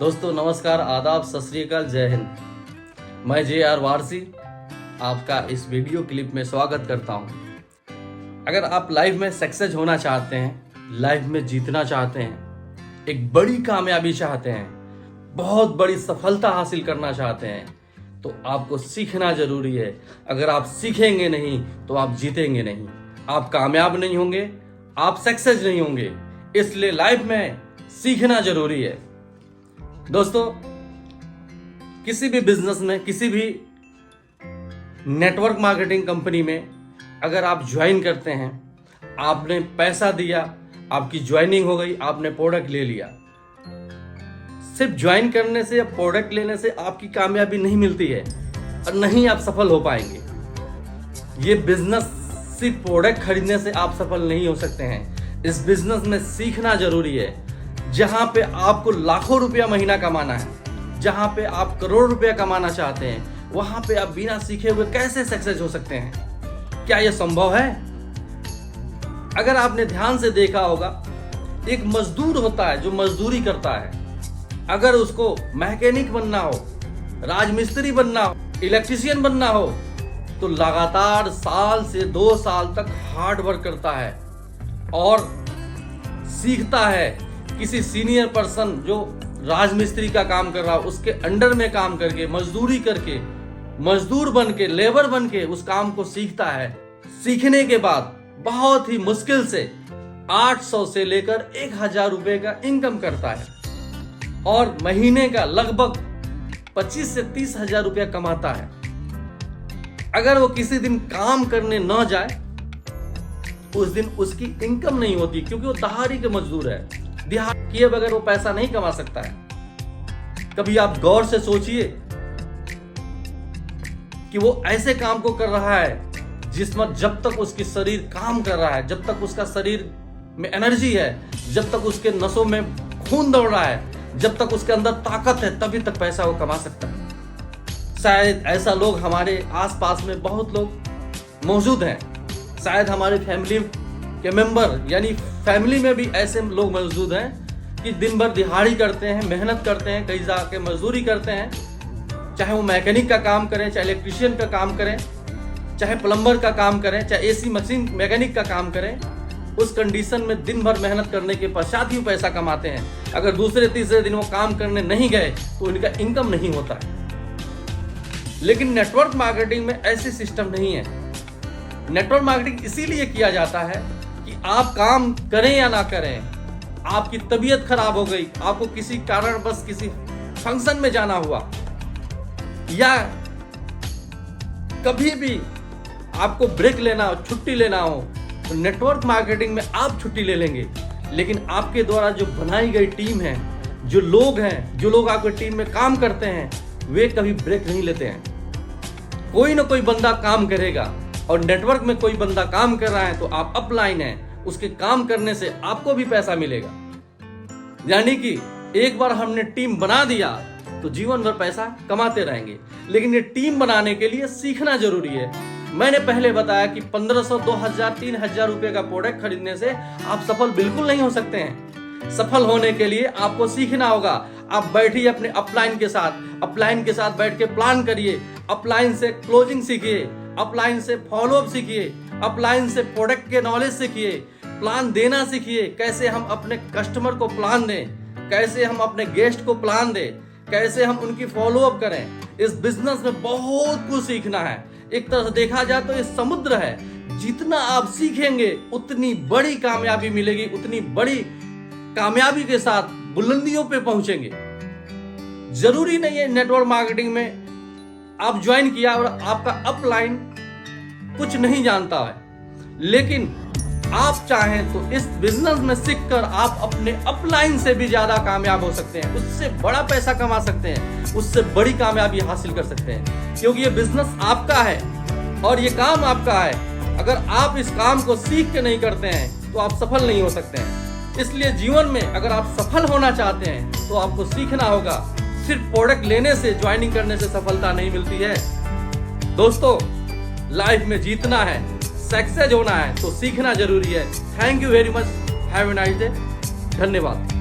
दोस्तों नमस्कार, आदाब, सत श्री अकाल, जय हिंद। मैं JR वारसी आपका इस वीडियो क्लिप में स्वागत करता हूं। अगर आप लाइफ में सक्सेस होना चाहते हैं, लाइफ में जीतना चाहते हैं, एक बड़ी कामयाबी चाहते हैं, बहुत बड़ी सफलता हासिल करना चाहते हैं, तो आपको सीखना जरूरी है। अगर आप सीखेंगे नहीं तो आप जीतेंगे नहीं, आप कामयाब नहीं होंगे, आप सक्सेस नहीं होंगे। इसलिए लाइफ में सीखना जरूरी है। दोस्तों, किसी भी बिजनेस में, किसी भी नेटवर्क मार्केटिंग कंपनी में अगर आप ज्वाइन करते हैं, आपने पैसा दिया, आपकी ज्वाइनिंग हो गई, आपने प्रोडक्ट ले लिया। सिर्फ ज्वाइन करने से या प्रोडक्ट लेने से आपकी कामयाबी नहीं मिलती है और नहीं आप सफल हो पाएंगे। ये बिजनेस सिर्फ प्रोडक्ट खरीदने से आप सफल नहीं हो सकते हैं। इस बिजनेस में सीखना जरूरी है। जहां पे आपको लाखों रुपया महीना कमाना है, जहां पे आप करोड़ रुपया कमाना चाहते हैं, वहां पे आप बिना सीखे हुए कैसे सक्सेस हो सकते हैं? क्या यह संभव है? अगर आपने ध्यान से देखा होगा, एक मजदूर होता है जो मजदूरी करता है। अगर उसको मैकेनिक बनना हो, राजमिस्त्री बनना हो, इलेक्ट्रीशियन बनना हो, तो लगातार साल से 2 साल तक हार्ड वर्क करता है और सीखता है। किसी सीनियर पर्सन जो राजमिस्त्री का काम कर रहा हो, उसके अंडर में काम करके, मजदूरी करके, मजदूर बन के, लेबर बन के उस काम को सीखता है। सीखने के बाद बहुत ही मुश्किल से 800 से लेकर 1000 रुपए का इनकम करता है और महीने का लगभग 25 से 30 हजार रुपया कमाता है। अगर वो किसी दिन काम करने न जाए, उस दिन उसकी इनकम नहीं होती, क्योंकि वो दहाड़ी के मजदूर है। दिहाड़ी किए बगैर वो पैसा नहीं कमा सकता है। कभी आप गौर से सोचिए कि वो ऐसे काम को कर रहा है जिसमें जब तक उसकी शरीर काम कर रहा है, जब तक उसका शरीर में एनर्जी है, जब तक उसके नसों में खून दौड़ रहा है, जब तक उसके अंदर ताकत है, तभी तक पैसा वो कमा सकता है। शायद ऐसा लोग हमारे आसपास में बहुत लोग मौजूद हैं। शायद हमारे फैमिली के मेंबर, यानी फैमिली में भी ऐसे लोग मौजूद हैं कि दिन भर दिहाड़ी करते हैं, मेहनत करते हैं, कहीं जाके मजदूरी करते हैं। चाहे वो मैकेनिक का काम करें, चाहे इलेक्ट्रीशियन का काम करें, चाहे प्लम्बर का काम करें, चाहे AC मशीन मैकेनिक का काम करें, उस कंडीशन में दिन भर मेहनत करने के पश्चात ही पैसा कमाते हैं। अगर दूसरे तीसरे दिन वो काम करने नहीं गए तो उनका इनकम नहीं होता है। लेकिन नेटवर्क मार्केटिंग में ऐसे सिस्टम नहीं है। नेटवर्क मार्केटिंग इसीलिए किया जाता है कि आप काम करें या ना करें, आपकी तबीयत खराब हो गई, आपको किसी कारणवश किसी फंक्शन में जाना हुआ, या कभी भी आपको ब्रेक लेना हो, छुट्टी लेना हो, तो नेटवर्क मार्केटिंग में आप छुट्टी ले लेंगे। लेकिन आपके द्वारा जो बनाई गई टीम है, जो लोग हैं, जो लोग आपकी टीम में काम करते हैं, वे कभी ब्रेक नहीं लेते हैं। कोई ना कोई बंदा काम करेगा, और नेटवर्क में कोई बंदा काम कर रहा है तो आप अपलाइन है, उसके काम करने से आपको भी पैसा मिलेगा। यानी कि एक बार हमने टीम बना दिया तो जीवन भर पैसा कमाते रहेंगे। लेकिन ये टीम बनाने के लिए सीखना जरूरी है। मैंने पहले बताया कि 1500, 2000, 3000 रुपए का प्रोडक्ट खरीदने से आप सफल बिल्कुल नहीं हो सकते हैं। सफल होने के लिए आपको सीखना होगा। आप बैठिए अपने अपलाइन के साथ बैठ के प्लान करिए, अपलाइन से क्लोजिंग सीखिए, अपलाइन से फॉलोअप सीखिए, अपलाइन से प्रोडक्ट के नॉलेज सीखिए, प्लान देना सीखिए। कैसे हम अपने कस्टमर को प्लान दें, कैसे हम अपने गेस्ट को प्लान दें, कैसे हम उनकी फॉलोअप करें। इस बिजनेस में बहुत कुछ सीखना है। एक तरह से देखा जाए तो ये समुद्र है। जितना आप सीखेंगे उतनी बड़ी कामयाबी मिलेगी, उतनी बड़ी कामयाबी के साथ बुलंदियों पे पहुंचेंगे। जरूरी नहीं है नेटवर्क मार्केटिंग में आप ज्वाइन किया और आपका अपलाइन कुछ नहीं जानता है, लेकिन आप चाहें तो इस बिजनेस में सीखकर आप अपने अपलाइन से भी ज्यादा कामयाब हो सकते हैं, उससे बड़ा पैसा कमा सकते हैं, उससे बड़ी कामयाबी हासिल कर सकते हैं। क्योंकि ये बिजनेस आपका है और ये काम आपका है। अगर आप इस काम को सीख के नहीं करते हैं तो आप सफल नहीं हो सकते हैं। इसलिए जीवन में अगर आप सफल होना चाहते हैं तो आपको सीखना होगा। सिर्फ प्रोडक्ट लेने से, ज्वाइनिंग करने से सफलता नहीं मिलती है। दोस्तों, लाइफ में जीतना है, सक्सेस होना है तो सीखना जरूरी है। Thank you very much. Have a nice day. धन्यवाद।